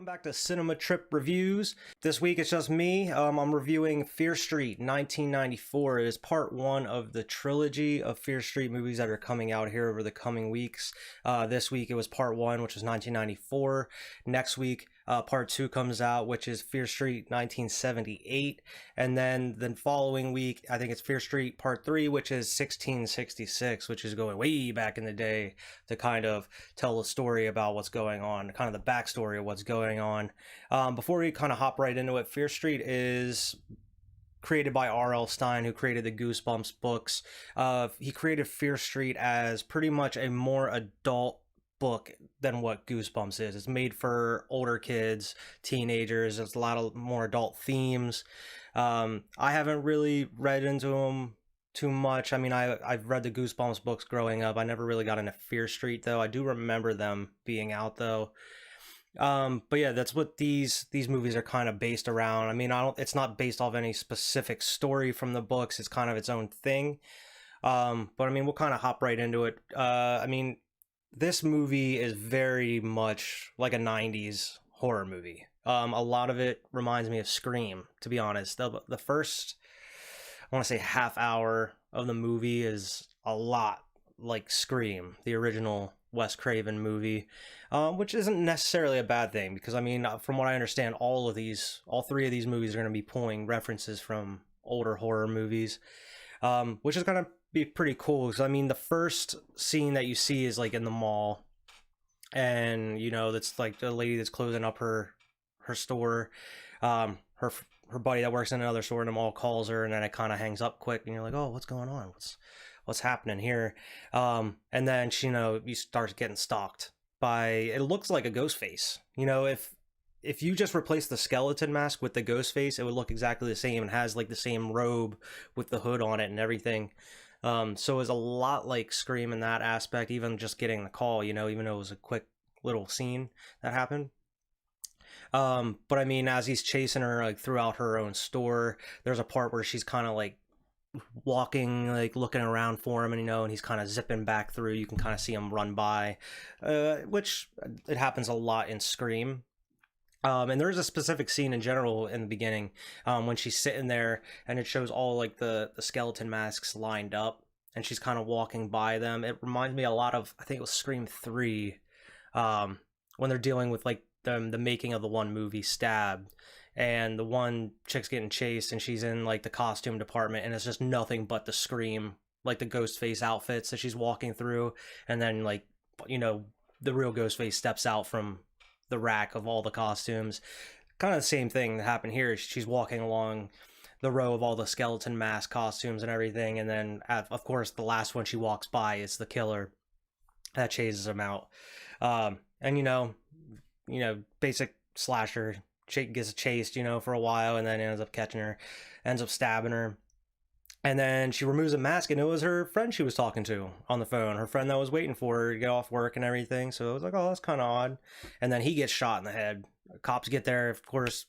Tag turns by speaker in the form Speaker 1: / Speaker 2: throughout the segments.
Speaker 1: back to Cinema Trip Reviews. This week it's just me. I'm reviewing Fear Street 1994. It is part one of the trilogy of Fear Street movies that are coming out here over the coming weeks. This week it was part one, which was 1994. Next week, part two comes out, which is Fear Street 1978. And then the following week, I think it's Fear Street part three, which is 1666, which is going way back in the day to kind of tell a story about what's going on, kind of the backstory of what's going on. Before we kind of hop right into it, Fear Street is created by R.L. Stine, who created the Goosebumps books. He created Fear Street as pretty much a more adult book than what Goosebumps is. It's made for older kids, teenagers. There's a lot of more adult themes. I haven't really read into them too much. I mean, I've read the Goosebumps books growing up. I never really got into Fear Street, though. I do remember them being out, though. But yeah, that's what these movies are kind of based around. I mean, it's not based off any specific story from the books. It's kind of its own thing. But I mean, we'll kind of hop right into it. I mean, this movie is very much like a 90s horror movie. A lot of it reminds me of Scream, to be honest. The first, I want to say, half hour of the movie is a lot like Scream, the original Wes Craven movie, which isn't necessarily a bad thing, because I mean, from what I understand, all three of these movies are going to be pulling references from older horror movies, which is going to be pretty cool. Because I mean, the first scene that you see is like in the mall, and you know, that's like the lady that's closing up her store. Her buddy that works in another store in the mall calls her, and then it kind of hangs up quick, and you're like, oh, what's going on? What's happening here? And then she, you start getting stalked by, it looks like a ghost face. You know, if you just replace the skeleton mask with the ghost face, it would look exactly the same, and has like the same robe with the hood on it and everything. So it was a lot like Scream in that aspect, even just getting the call, even though it was a quick little scene that happened. But I mean, as he's chasing her like throughout her own store, there's a part where she's kind of like walking, like looking around for him, and he's kind of zipping back through. You can kind of see him run by, which it happens a lot in Scream. And there's a specific scene in general in the beginning, when she's sitting there and it shows all like the skeleton masks lined up, and she's kind of walking by them. It reminds me a lot of, I think it was Scream 3, when they're dealing with like the making of the one movie, Stabbed, and the one chick's getting chased and she's in like the costume department, and it's just nothing but the Scream, like the Ghostface outfits that she's walking through, and then like, the real Ghostface steps out from the rack of all the costumes. Kind of the same thing that happened here. She's walking along the row of all the skeleton mask costumes and everything, and then of course the last one she walks by is the killer that chases him out. And basic slasher, gets chased, for a while, and then ends up catching her, ends up stabbing her. And then she removes a mask, and it was her friend she was talking to on the phone, her friend that was waiting for her to get off work and everything. So it was like, oh, that's kind of odd. And then he gets shot in the head. Cops get there, of course,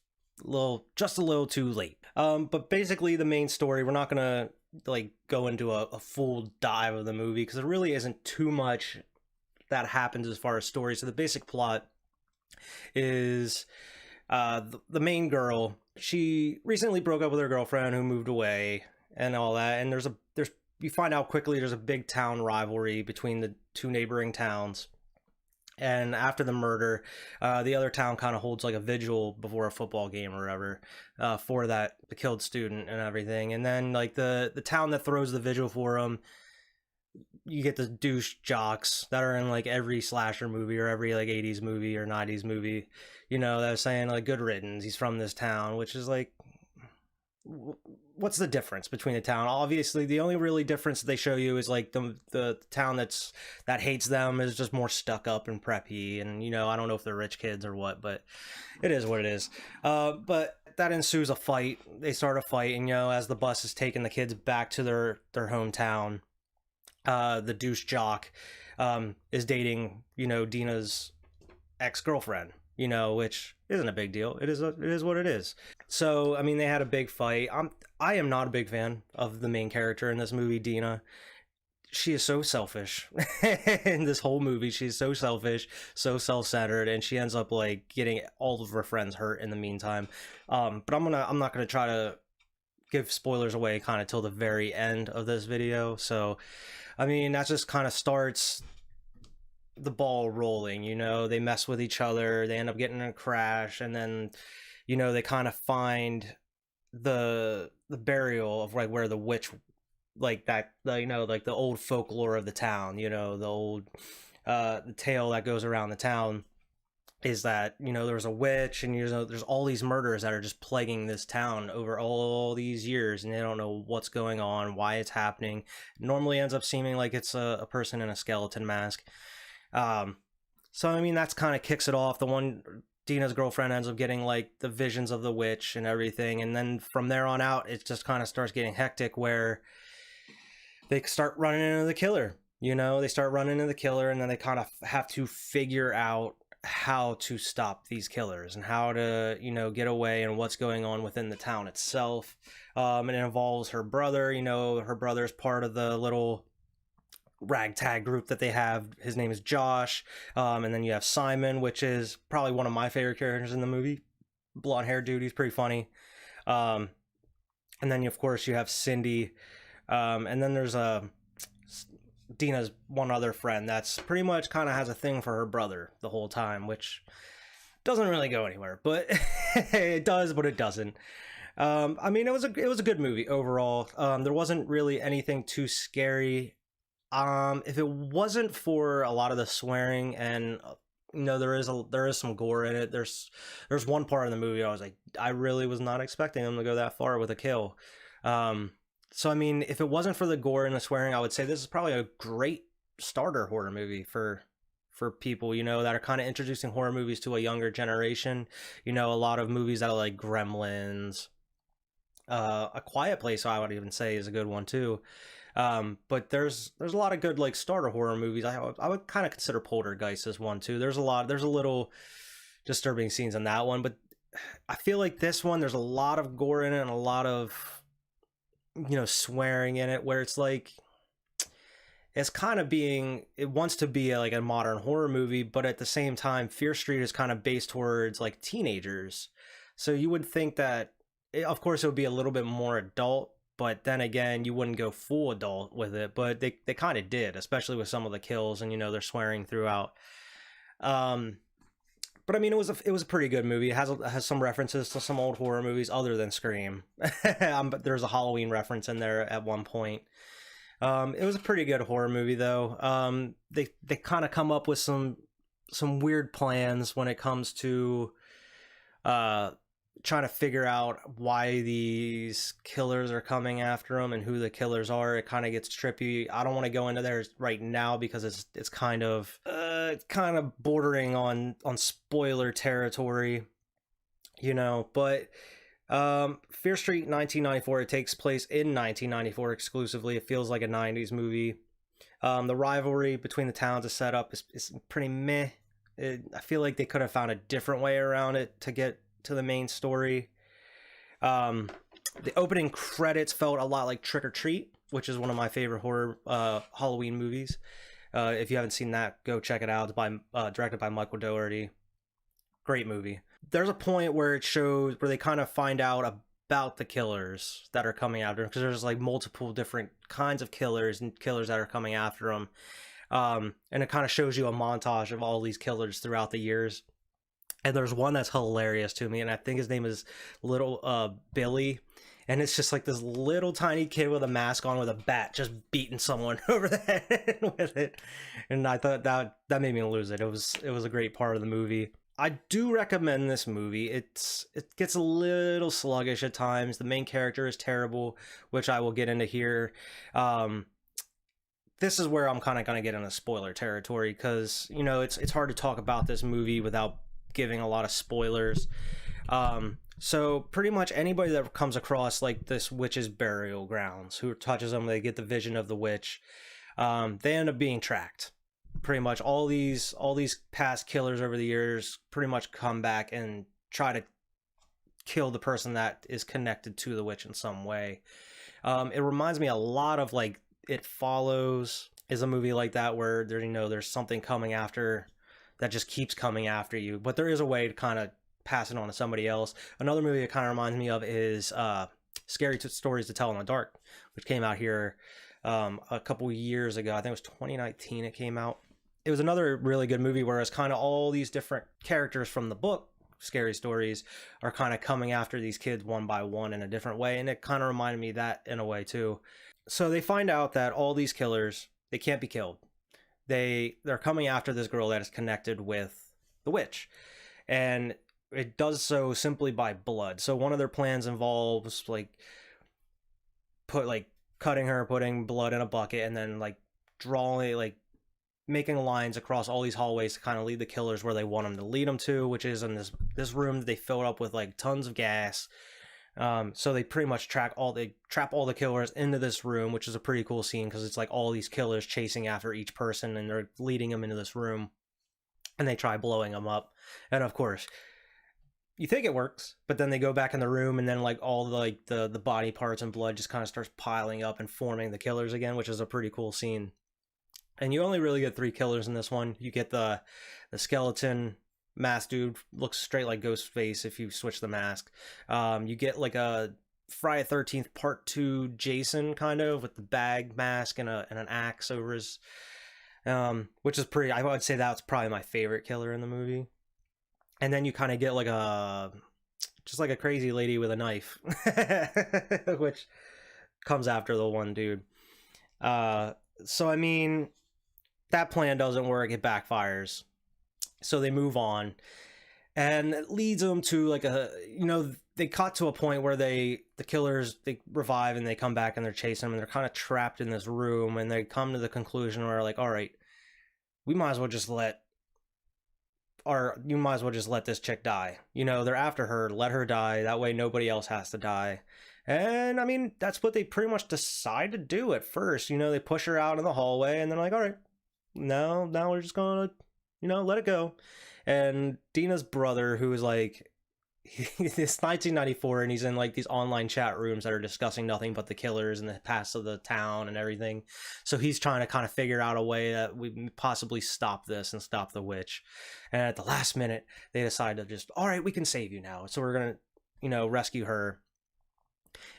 Speaker 1: just a little too late. But basically the main story, we're not gonna like go into a full dive of the movie, because there really isn't too much that happens as far as story. So the basic plot is the main girl, she recently broke up with her girlfriend who moved away and all that, and you find out quickly there's a big town rivalry between the two neighboring towns. And after the murder, the other town kind of holds like a vigil before a football game or whatever, for the killed student and everything. And then like the town that throws the vigil for them, you get the douche jocks that are in like every slasher movie or every like 80s movie or 90s movie, that are saying like, good riddance, he's from this town, which is like, what's the difference between the town? Obviously the only really difference they show you is like the town that hates them is just more stuck up and preppy, and I don't know if they're rich kids or what, but it is what it is. But that ensues a fight. They start a fight, and as the bus is taking the kids back to their hometown, the douche jock is dating Dina's ex-girlfriend, which isn't a big deal. It is what it is. So I mean, they had a big fight. I am not a big fan of the main character in this movie, Dina. she is so selfish in this whole movie. She's so selfish, so self-centered, and she ends up like getting all of her friends hurt in the meantime. But I'm not gonna try to give spoilers away kind of till the very end of this video. So I mean, that just kind of starts the ball rolling. They mess with each other, they end up getting in a crash, and then they kind of find the burial of like where the witch, like that, like the old folklore of the town, the old the tale that goes around the town is that there's a witch, and there's all these murders that are just plaguing this town over all these years, and they don't know what's going on, why it's happening. It normally ends up seeming like it's a person in a skeleton mask. So I mean, that's kind of kicks it off. The one, Dina's girlfriend, ends up getting like the visions of the witch and everything, and then from there on out it just kind of starts getting hectic, where they start running into the killer. They start running into the killer, and then they kind of have to figure out how to stop these killers and how to get away, and what's going on within the town itself. And it involves her brother. Her brother's part of the little ragtag group that they have. His name is Josh. And then you have Simon, which is probably one of my favorite characters in the movie. Blonde hair dude, he's pretty funny. And then of course you have Cindy. And then there's Dina's one other friend that's pretty much kind of has a thing for her brother the whole time, which doesn't really go anywhere, but it does, but it doesn't. I mean, it was a good movie overall. There wasn't really anything too scary. If it wasn't for a lot of the swearing, and there is some gore in it. There's one part in the movie I was like, I really was not expecting them to go that far with a kill. So I mean, if it wasn't for the gore and the swearing, I would say this is probably a great starter horror movie for people, that are kind of introducing horror movies to a younger generation. A lot of movies that are like Gremlins, A Quiet Place, I would even say, is a good one too. But there's a lot of good like starter horror movies. I would kind of consider Poltergeist as one too. There's a little disturbing scenes in that one, but I feel like this one, there's a lot of gore in it and a lot of swearing in it, where it's like it's kind of it wants to be like a modern horror movie, but at the same time Fear Street is kind of based towards like teenagers, so you would think that of course it would be a little bit more adult, but then again you wouldn't go full adult with it, but they kind of did, especially with some of the kills, and they're swearing throughout. But I mean, it was a pretty good movie. It has some references to some old horror movies other than Scream. But there's a Halloween reference in there at one point. It was a pretty good horror movie though. They kind of come up with some weird plans when it comes to trying to figure out why these killers are coming after them and who the killers are. It kind of gets trippy. I don't want to go into there right now because it's kind of bordering on spoiler territory, but Fear Street 1994, it takes place in 1994 exclusively. It feels like a 90s movie. The rivalry between the towns is set up is pretty meh. I feel like they could have found a different way around it to get to the main story. The opening credits felt a lot like Trick or Treat, which is one of my favorite horror Halloween movies. If you haven't seen that, go check it out. It's directed by Michael Dougherty. Great movie. There's a point where it shows where they kind of find out about the killers that are coming after them, because there's like multiple different kinds of killers and killers that are coming after them. And it kind of shows you a montage of all these killers throughout the years. And there's one that's hilarious to me, and I think his name is Little Billy. And it's just like this little tiny kid with a mask on with a bat just beating someone over the head with it. And I thought that made me lose it. It was a great part of the movie. I do recommend this movie. It gets a little sluggish at times. The main character is terrible, which I will get into here. This is where I'm kind of going to get into spoiler territory, because it's hard to talk about this movie without giving a lot of spoilers. So pretty much anybody that comes across like this witch's burial grounds, who touches them, they get the vision of the witch. They end up being tracked. Pretty much all these past killers over the years pretty much come back and try to kill the person that is connected to the witch in some way. It reminds me a lot of like It Follows is a movie like that where there, there's something coming after that just keeps coming after you, but there is a way to kind of pass it on to somebody else. Another movie it kind of reminds me of is Scary Stories to Tell in the Dark, which came out here a couple years ago. I think it was 2019 it came out. It was another really good movie where it's kind of all these different characters from the book Scary Stories are kind of coming after these kids one by one in a different way, and it kind of reminded me of that in a way too. So they find out that all these killers, they can't be killed. They're coming after this girl that is connected with the witch, and it does so simply by blood. So one of their plans involves cutting her, putting blood in a bucket, and then drawing making lines across all these hallways to kind of lead the killers where they want them to lead them to, which is in this room that they filled up with tons of gas. So they pretty much trap all the killers into this room, which is a pretty cool scene because it's all these killers chasing after each person and they're leading them into this room, and they try blowing them up. And of course, you think it works, but then they go back in the room, and then all the body parts and blood just kind of starts piling up and forming the killers again, which is a pretty cool scene. And you only really get 3 killers in this one. You get the skeleton mask dude, looks straight like Ghostface if you switch the mask. You get a Friday 13th Part 2 Jason kind of with the bag mask and an axe over his, which is pretty. I would say that's probably my favorite killer in the movie. And then you kind of get just a crazy lady with a knife, which comes after the one dude. So I mean, that plan doesn't work. It backfires. So they move on, and it leads them to they cut to a point where the killers, they revive and they come back and they're chasing them, and they're kind of trapped in this room, and they come to the conclusion where all right, we might as well just let this chick die. They're after her, let her die. That way nobody else has to die. And I mean, that's what they pretty much decide to do at first. They push her out in the hallway, and they're all right, now we're just gonna let it go. And Dina's brother, who is it's 1994, and he's in these online chat rooms that are discussing nothing but the killers and the past of the town and everything. So he's trying to kind of figure out a way that we possibly stop this and stop the witch. And at the last minute, they decide to just, all right, we can save you now. So we're gonna, rescue her.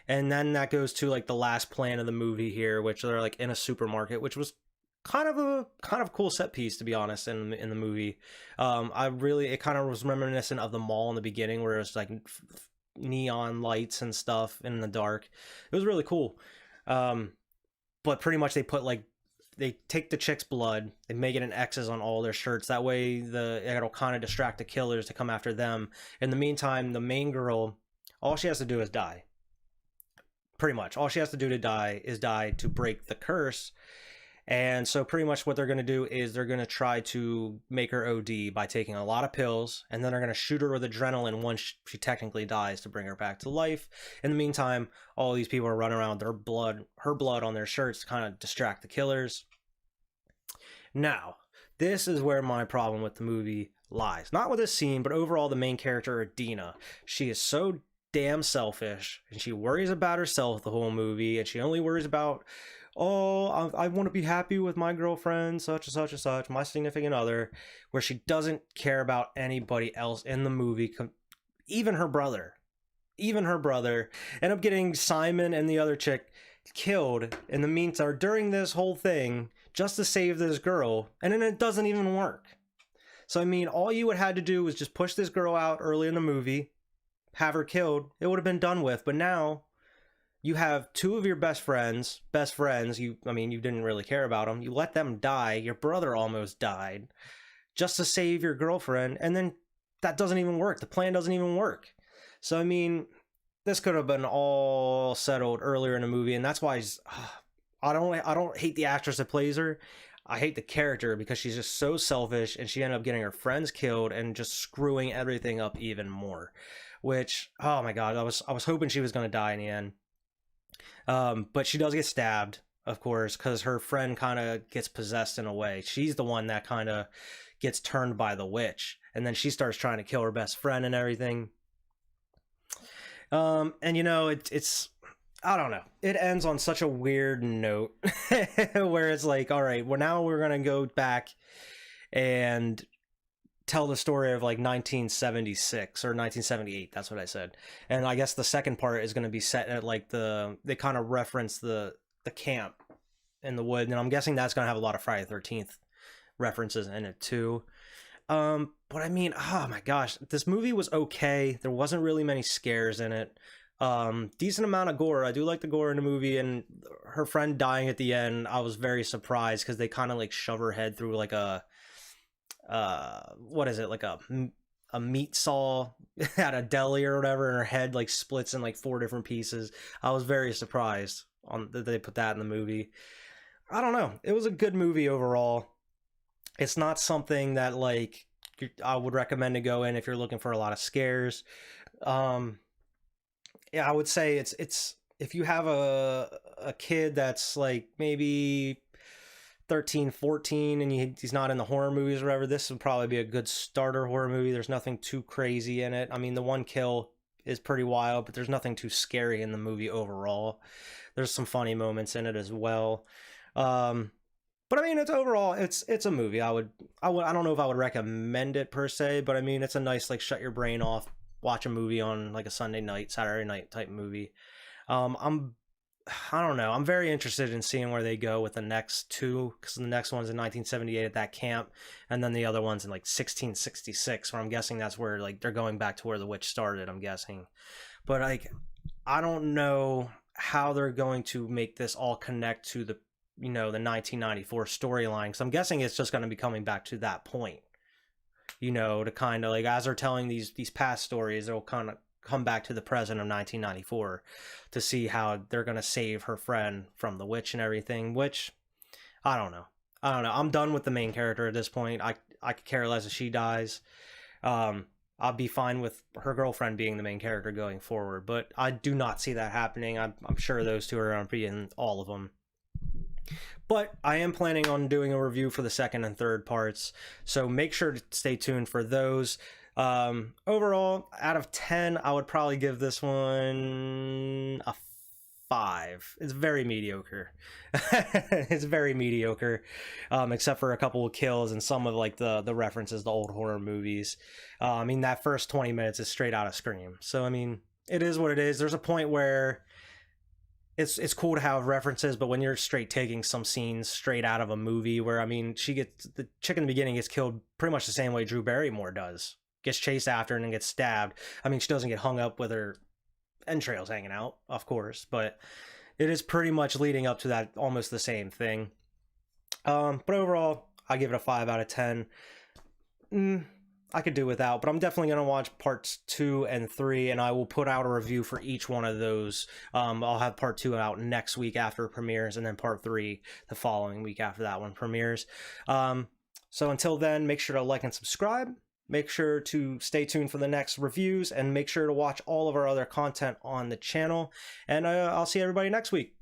Speaker 1: And then that goes to the last plan of the movie here, which they're in a supermarket, which was kind of cool set piece, to be honest, in the movie. It kind of was reminiscent of the mall in the beginning, where it was neon lights and stuff in the dark. It was really cool. But pretty much they put they take the chick's blood, they make it in X's on all their shirts. That way it'll kind of distract the killers to come after them. In the meantime, the main girl, all she has to do is die. Pretty much all she has to do to die is die to break the curse. And so pretty much what they're going to do is they're going to try to make her OD by taking a lot of pills, and then they're going to shoot her with adrenaline once she technically dies to bring her back to life. In the meantime, all these people are running around with her blood on their shirts to kind of distract the killers. Now, this is where my problem with the movie lies. Not with this scene, but overall the main character, Dina. She is so damn selfish, and she worries about herself the whole movie, and she only worries about, I want to be happy with my girlfriend, such and such and such, my significant other, where she doesn't care about anybody else in the movie, even her brother. End up getting Simon and the other chick killed in the meantime during this whole thing just to save this girl, and then it doesn't even work. So I mean, all you would have to do was just push this girl out early in the movie, have her killed, it would have been done with. But now you have 2 of your best friends, you didn't really care about them, you let them die, your brother almost died, just to save your girlfriend, and then that doesn't even work, the plan doesn't even work. So I mean, this could have been all settled earlier in the movie, and that's why I don't hate the actress that plays her, I hate the character, because she's just so selfish, and she ended up getting her friends killed and just screwing everything up even more. Which, oh my god, I was hoping she was going to die in the end. But she does get stabbed, of course, because her friend kind of gets possessed in a way. She's the one that kind of gets turned by the witch, and then she starts trying to kill her best friend and everything. And it's I don't know. It ends on such a weird note where it's like, all right, well, now we're going to go back and tell the story of like 1976 or 1978. That's what I said. And I guess the second part is going to be set at like they kind of reference the camp in the wood. And I'm guessing that's going to have a lot of Friday the 13th references in it too. But I mean, oh my gosh, this movie was okay. There wasn't really many scares in it. Decent amount of gore. I do like the gore in the movie, and her friend dying at the end, I was very surprised because they kind of like shove her head through like a what is it, like a meat saw at a deli or whatever, and her head like splits in like 4 different pieces. I was very surprised on that they put that in the movie. I don't know. It was a good movie overall. It's not something that like I would recommend to go in if you're looking for a lot of scares. Yeah, I would say it's if you have a kid that's like maybe 13, 14, and he's not in the horror movies or whatever, this would probably be a good starter horror movie. There's nothing too crazy in it. I mean, the one kill is pretty wild, but there's nothing too scary in the movie overall. There's some funny moments in it as well. But I mean, it's overall, it's a movie. I don't know if I would recommend it per se, but I mean, it's a nice like shut your brain off, watch a movie on like a Sunday night, Saturday night type movie. I don't know. I'm very interested in seeing where they go with the next two, because the next one's in 1978 at that camp, and then the other one's in like 1666, where I'm guessing that's where like they're going back to where the witch started, I'm guessing. But like, I don't know how they're going to make this all connect to the, the 1994 storyline, because I'm guessing it's just going to be coming back to that point, to kind of like, as they're telling these past stories, they'll kind of come back to the present of 1994 to see how they're going to save her friend from the witch and everything, which I don't know. I'm done with the main character at this point. I could care less if she dies. I'll be fine with her girlfriend being the main character going forward, but I do not see that happening. I'm sure those two are going to be in all of them. But I am planning on doing a review for the second and third parts, so make sure to stay tuned for those. Overall, out of 10, I would probably give this one a 5. It's very mediocre. It's very mediocre, except for a couple of kills and some of like the references to old horror movies. I mean, that first 20 minutes is straight out of Scream. So, I mean, it is what it is. There's a point where it's cool to have references, but when you're straight taking some scenes straight out of a movie where, I mean, the chick in the beginning gets killed pretty much the same way Drew Barrymore does. Gets chased after and then gets stabbed. I mean, she doesn't get hung up with her entrails hanging out, of course, but it is pretty much leading up to that, almost the same thing. But overall, I give it a 5 out of 10. I could do without, but I'm definitely going to watch parts 2 and 3, and I will put out a review for each one of those. I'll have part 2 out next week after it premieres, and then part 3 the following week after that one premieres. So until then, make sure to like and subscribe. Make sure to stay tuned for the next reviews, and make sure to watch all of our other content on the channel. And I'll see everybody next week.